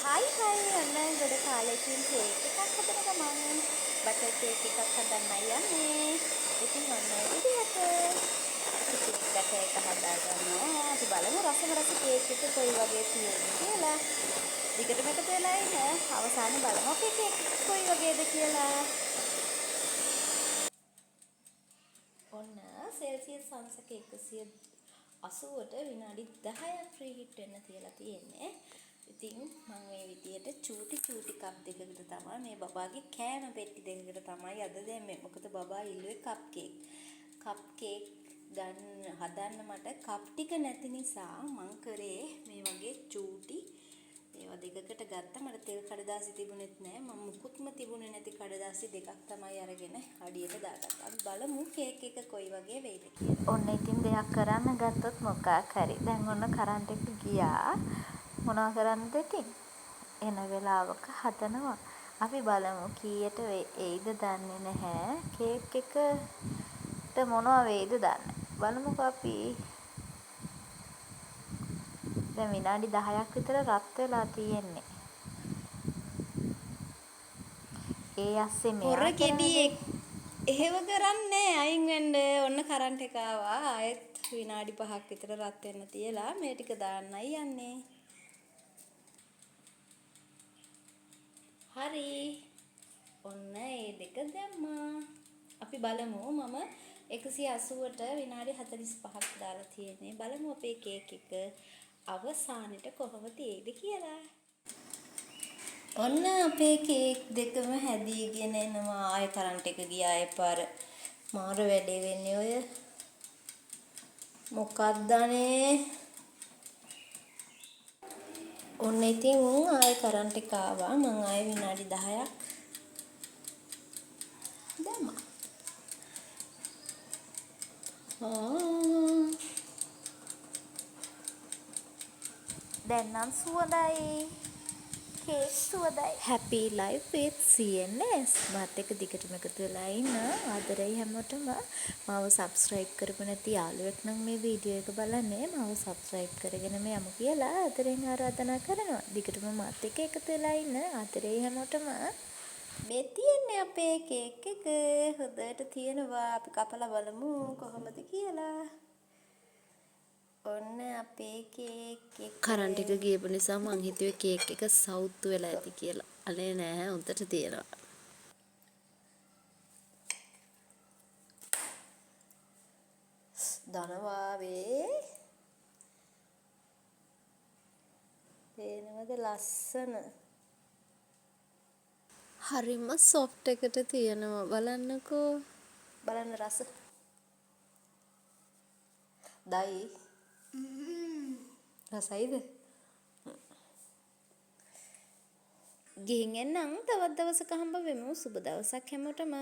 හයි ඔන්න ගොඩ කාලෙකින් කේක් එකක් හදන ගමන් බටර් කේක් එකක් හදන්නයි යන්නේ. ඉතින් ඔන්න ඒ විදිහට අපි කේක් බටර් එක හදාගන්නවා. අපි බලමු රසම රස කේක් එක කොයි වගේ තියෙන්නේ කියලා. දිගටම එකතු වෙලා ඉන්න. අවසානයේ බලමු අපේ කේක් කොයි වගේද කියලා. ඔන්න සෙල්සියස් අංශක 180ට විනාඩි 10ක් ප්‍රීහීට් වෙන්න තියලා තියෙන්නේ. ඉතින් මම මේ විදියට චූටි කප් දෙකකට තමයි මේ බබාගේ කෑම පෙට්ටි දෙකකට තමයි අද දැම්මේ. මොකද බබා ඉල්ලුවේ කප් කේක්. කප් කේක් හදන්න මට කප් ටික නැති නිසා මං කරේ මේ වගේ චූටි ඒවා දෙකකට ගත්තා. මට තෙල් කඩදාසි තිබුණෙත් නැහැ. මම මුකුත්ම තිබුණේ නැති කඩදාසි දෙකක් තමයි අරගෙන අඩියට දාගත්තා. අපි බලමු කේක් එක කොයි වගේ වෙයිද කියලා. ඔන්න ඉතින් දෙයක් කරන්න ගත්තොත් මොකක් හරි. දැන් ඔන්න කරන්ට් එක ගියා. මොනවා කරන්නද ඉතින්? එන වෙලාවක හදනවා. අපි බලමු කීයට එයිද දන්නේ නැහැ. කේක් එකට මොනවා වෙයිද දන්නේ. බලමුකෝ අපි. දැන් විනාඩි 10ක් විතර රත් වෙලා තියෙන්නේ. ඒ ඇස්සේ මෙයා හොර කෙඩියෙක් එහෙම කරන්නේ අයින් වෙන්න. ඔන්න කරන්ට් එක ආවා. ආයෙත් විනාඩි 5ක් විතර රත් වෙන්න තියලා මේ ටික දාන්නයි යන්නේ. හරි. ඔන්න ඒ දෙක දැම්මා. අපි බලමු මම 180ට විනාඩි 45ක් දාලා තියෙන්නේ. බලමු අපේ කේක් එක අවසානෙට කොහොම තියෙයිද කියලා. ඔන්න අපේ කේක් දෙකම හැදීගෙන එනවා. ආයෙ කරන්ට් එක ගියා එපාර. මාර වැඩේ වෙන්නේ ඔය. මොකක්ද අනේ? ඔන්න ඉතින් ආයෙ කරන්ට් එක ආවා. මං ආයෙ විනාඩි 10ක් දැම්මා. දැන් නම් සුවඳයි. Cake සුවඳයි. Happy life with CNS. මාත් එක්ක දිගටම එකතු වෙලා ඉන්න. ආදරෙයි හැමෝටම. මාව subscribe කරපු නැති යාළුවෙක් නම් මේ වීඩියෝ එක බලන්නේ. මාව subscribe කරගෙනම යමු කියලා ආදරෙන් ආරාධනා කරනවා. දිගටම මාත් එක්ක එකතු වෙලා ඉන්න. ආදරෙයි හැමෝටම. මේ තියෙන්නේ අපේ කේක් එක. හොඳට තියෙනවා. අපි කපලා බලමු කොහොමද කියලා. ඔන්න අපේ කේක් එක. කරන්ට් එක ගියපු නිසා මං හිතුවේ කේක් එක සවුත්තු වෙලා ඇති කියලා. අනේ නෑ හොඳට තියෙනවා. ධනවාවේ පේනවද ලස්සන? හරිම සොෆ්ට් එකට තියෙනවා. බලන්නකෝ. බලන්න රස. දයි. රසයිද? ගිහින් එන්නම් තවත් දවසක හම්බ වෙමු. සුබ දවසක් හැමෝටම.